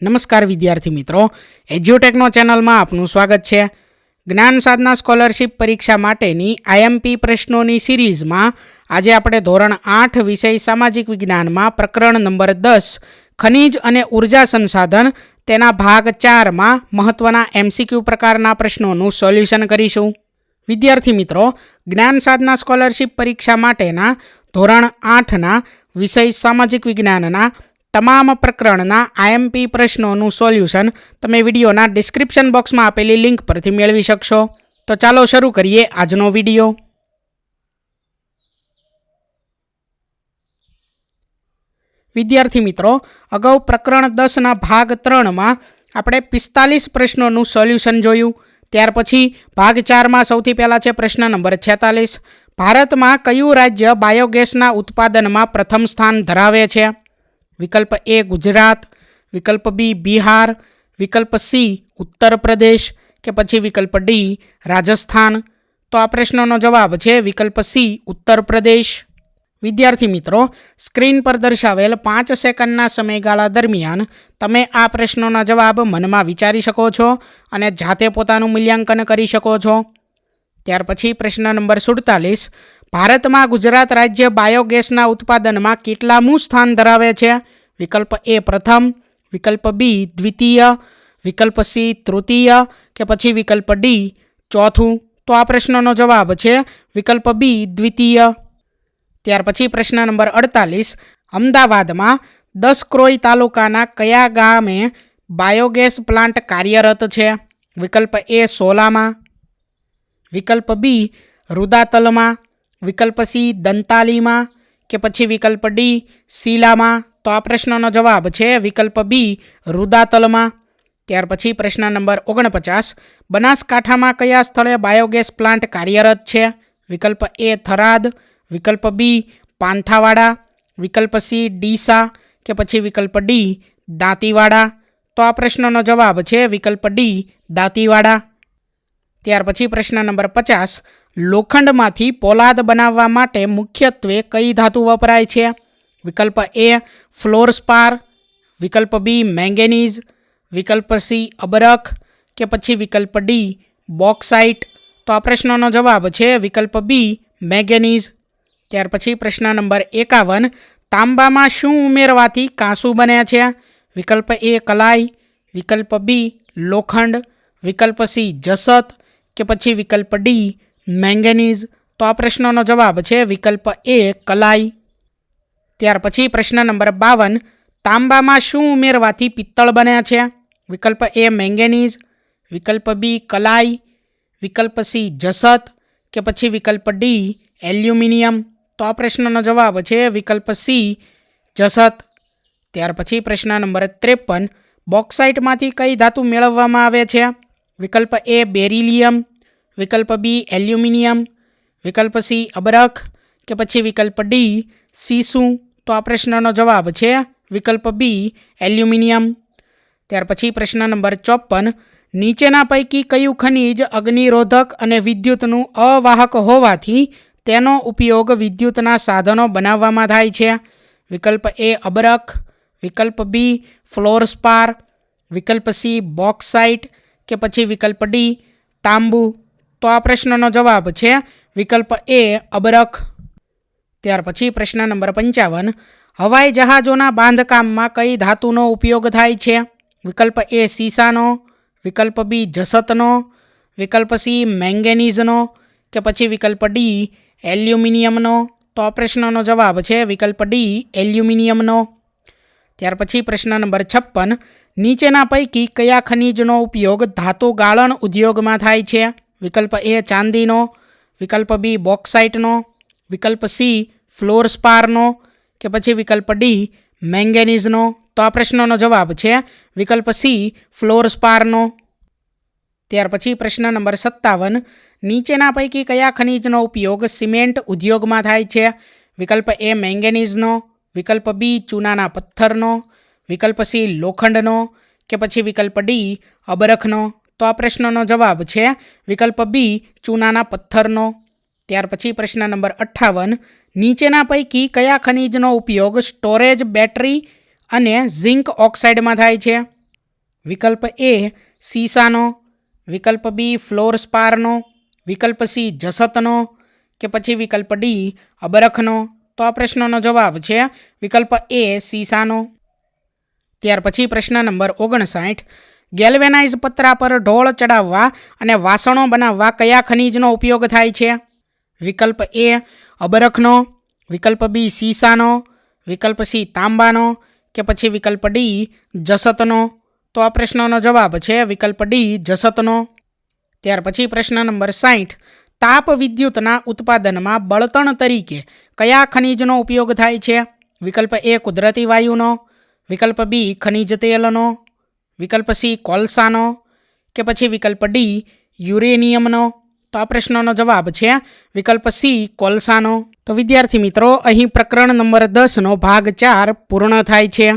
નમસ્કાર વિદ્યાર્થી મિત્રો, એજ્યુટેકનો ચેનલમાં આપનું સ્વાગત છે. જ્ઞાન સાધના સ્કોલરશિપ પરીક્ષા માટેની આઈએમપી પ્રશ્નોની સિરીઝમાં આજે આપણે ધોરણ 8 વિષય સામાજિક વિજ્ઞાનમાં પ્રકરણ નંબર 10 ખનિજ અને ઉર્જા સંસાધન તેના ભાગ 4માં મહત્વના એમસીક્યુ પ્રકારના પ્રશ્નોનું સોલ્યુશન કરીશું. વિદ્યાર્થી મિત્રો, જ્ઞાન સાધના સ્કોલરશિપ પરીક્ષા માટેના ધોરણ 8ના વિષય સામાજિક વિજ્ઞાનના તમામ પ્રકરણના આઈએમપી પ્રશ્નોનું સોલ્યુશન તમે વિડીયોના ડિસ્ક્રિપ્શન બોક્સમાં આપેલી લિંક પરથી મેળવી શકશો. તો ચાલો શરૂ કરીએ આજનો વિડીયો. વિદ્યાર્થી મિત્રો, અગાઉ પ્રકરણ 10ના ભાગ 3માં આપણે 45 પ્રશ્નોનું સોલ્યુશન જોયું. ત્યાર પછી ભાગ 4માં સૌથી પહેલાં છે પ્રશ્ન નંબર 46. ભારતમાં કયું રાજ્ય બાયોગેસના ઉત્પાદનમાં પ્રથમ સ્થાન ધરાવે છે? વિકલ્પ એ ગુજરાત, વિકલ્પ બી બિહાર, વિકલ્પ સી ઉત્તર પ્રદેશ કે પછી વિકલ્પ ડી રાજસ્થાન. તો આ પ્રશ્નનો જવાબ છે વિકલ્પ સી ઉત્તર પ્રદેશ. વિદ્યાર્થી મિત્રો, સ્ક્રીન પર દર્શાવેલ 5 સેકન્ડના સમયગાળા દરમિયાન તમે આ પ્રશ્નોના જવાબ મનમાં વિચારી શકો છો અને જાતે પોતાનું મૂલ્યાંકન કરી શકો છો. ત્યાર પછી પ્રશ્ન નંબર 47. ભારતમાં ગુજરાત રાજ્ય બાયોગેસના ઉત્પાદનમાં કેટલામું સ્થાન ધરાવે છે? વિકલ્પ એ પ્રથમ, વિકલ્પ બી દ્વિતીય, વિકલ્પ સી તૃતીય કે પછી વિકલ્પ ડી ચોથું. તો આ પ્રશ્નનો જવાબ છે વિકલ્પ બી દ્વિતીય. ત્યાર પછી પ્રશ્ન નંબર 48. અમદાવાદમાં 10 ક્રોઈ તાલુકાના કયા ગામે બાયોગેસ પ્લાન્ટ કાર્યરત છે? વિકલ્પ એ સોલામાં, વિકલ્પ બી રુદાતલમાં, વિકલ્પ સી દંતાલીમાં કે પછી વિકલ્પ ડી શીલામાં. તો આ પ્રશ્નનો જવાબ છે વિકલ્પ બી રુદાતલમાં. ત્યાર પછી પ્રશ્ન નંબર 49. બનાસકાંઠામાં કયા સ્થળે બાયોગેસ પ્લાન્ટ કાર્યરત છે? વિકલ્પ એ થરાદ, વિકલ્પ બી પાંથાવાડા, વિકલ્પ સી ડીસા કે પછી વિકલ્પ ડી દાંતીવાડા. તો આ પ્રશ્નનો જવાબ છે વિકલ્પ ડી દાંતીવાડા. ત્યાર પછી પ્રશ્ન નંબર 50. લોખંડમાંથી પોલાદ બનાવવા માટે મુખ્યત્વે કઈ ધાતુ વપરાય છે? વિકલ્પ એ ફ્લોરસ્પાર, વિકલ્પ બી મેંગેનીઝ, વિકલ્પ સી અબરખ કે પછી વિકલ્પ ડી બોક્સાઇટ. તો આ પ્રશ્નનો જવાબ છે વિકલ્પ બી મેંગેનીઝ. ત્યાર પછી પ્રશ્ન નંબર 51. તાંબામાં શું ઉમેરવાથી કાંસુ બને છે? વિકલ્પ એ કલાઈ, વિકલ્પ બી લોખંડ, વિકલ્પ સી જસત કે પછી વિકલ્પ ડી મેંગેનીઝ. તો આ પ્રશ્નનો જવાબ છે વિકલ્પ એ કલાઈ. ત્યાર પછી પ્રશ્ન નંબર 52. તાંબામાં શું ઉમેરવાથી પિત્તળ બને છે? વિકલ્પ એ મેંગેનીઝ, વિકલ્પ બી કલાઈ, વિકલ્પ સી જસત કે પછી વિકલ્પ ડી એલ્યુમિનિયમ. તો આ પ્રશ્નનો જવાબ છે વિકલ્પ સી જસત. ત્યાર પછી પ્રશ્ન નંબર 53. બોક્સાઇટમાંથી કઈ ધાતુ મેળવવામાં આવે છે? વિકલ્પ એ બેરિલિયમ, વિકલ્પ બી એલ્યુમિનિયમ, વિકલ્પ સી અબરખ કે પછી વિકલ્પ ડી સીસુ. તો આ પ્રશ્નનો જવાબ છે વિકલ્પ બી એલ્યુમિનિયમ. ત્યાર પછી પ્રશ્ન નંબર 54. નીચેના પૈકી કયું ખનિજ અગ્નિરોધક અને વિદ્યુતનું અવાહક હોવાથી તેનો ઉપયોગ વિદ્યુતના સાધનો બનાવવામાં થાય છે? વિકલ્પ એ અબરખ, વિકલ્પ બી ફ્લોરસ્પાર, વિકલ્પ સી બોક્સાઇટ કે પછી વિકલ્પ ડી તાંબુ. તો આ પ્રશ્નનો જવાબ છે વિકલ્પ એ અબરખ. ત્યાર પછી પ્રશ્ન નંબર 55. હવાઈ જહાજોના બાંધકામમાં કઈ ધાતુનો ઉપયોગ થાય છે? વિકલ્પ એ સીસાનો, વિકલ્પ બી જસતનો, વિકલ્પ સી મેંગેનીઝનો કે પછી વિકલ્પ ડી એલ્યુમિનિયમનો. તો આ પ્રશ્નનો જવાબ છે વિકલ્પ ડી એલ્યુમિનિયમનો. ત્યાર પછી પ્રશ્ન નંબર 56. નીચેના પૈકી કયા ખનિજનો ઉપયોગ ધાતુ ગાળણ ઉદ્યોગમાં થાય છે? વિકલ્પ એ ચાંદીનો, વિકલ્પ બી બોક્સાઇટનો, વિકલ્પ સી ફ્લોરસ્પારનો કે પછી વિકલ્પ ડી મેંગેનીઝનો. તો આ પ્રશ્નનો જવાબ છે વિકલ્પ સી ફ્લોરસ્પારનો. ત્યાર પછી પ્રશ્ન નંબર 57. નીચેના પૈકી કયા ખનિજનો ઉપયોગ સિમેન્ટ ઉદ્યોગમાં થાય છે? વિકલ્પ એ મેંગેનીઝનો, વિકલ્પ બી ચૂનાના પથ્થરનો, વિકલ્પ સી લોખંડનો કે પછી વિકલ્પ ડી અબરખનો. તો આ પ્રશ્નનો જવાબ છે વિકલ્પ બી ચૂનાના પથ્થરનો. ત્યાર પછી પ્રશ્ન નંબર 58. નીચેના પૈકી કયા ખનિજનો ઉપયોગ સ્ટોરેજ બેટરી અને ઝિંક ઓક્સાઇડમાં થાય છે? વિકલ્પ એ સીસાનો, વિકલ્પ બી ફ્લોર સ્પારનો, વિકલ્પ સી જસતનો કે પછી વિકલ્પ ડી અબરખનો. તો આ પ્રશ્નનો જવાબ છે વિકલ્પ એ સીસાનો. ત્યાર પછી પ્રશ્ન નંબર 59. ગેલ્વેનાઇઝ પતરા પર ઢોળ ચડાવવા અને વાસણો બનાવવા કયા ખનિજનો ઉપયોગ થાય છે? વિકલ્પ એ અબરખનો, વિકલ્પ બી સીસાનો, વિકલ્પ સી તાંબાનો કે પછી વિકલ્પ ડી જસતનો. તો આ પ્રશ્નનો જવાબ છે વિકલ્પ ડી જસતનો. ત્યાર પછી પ્રશ્ન નંબર 60. તાપ વિદ્યુતના ઉત્પાદનમાં બળતણ તરીકે કયા ખનિજનો ઉપયોગ થાય છે? વિકલ્પ એ કુદરતી વાયુનો, વિકલ્પ બી ખનિજ તેલનો, વિકલ્પ સી કોલસાનો કે પછી વિકલ્પ ડી યુરેનિયમનો. તો આ પ્રશ્નનો જવાબ છે વિકલ્પ સી કોલસાનો. તો વિદ્યાર્થી મિત્રો, અહીં પ્રકરણ નંબર 10નો ભાગ 4 પૂર્ણ થાય છે.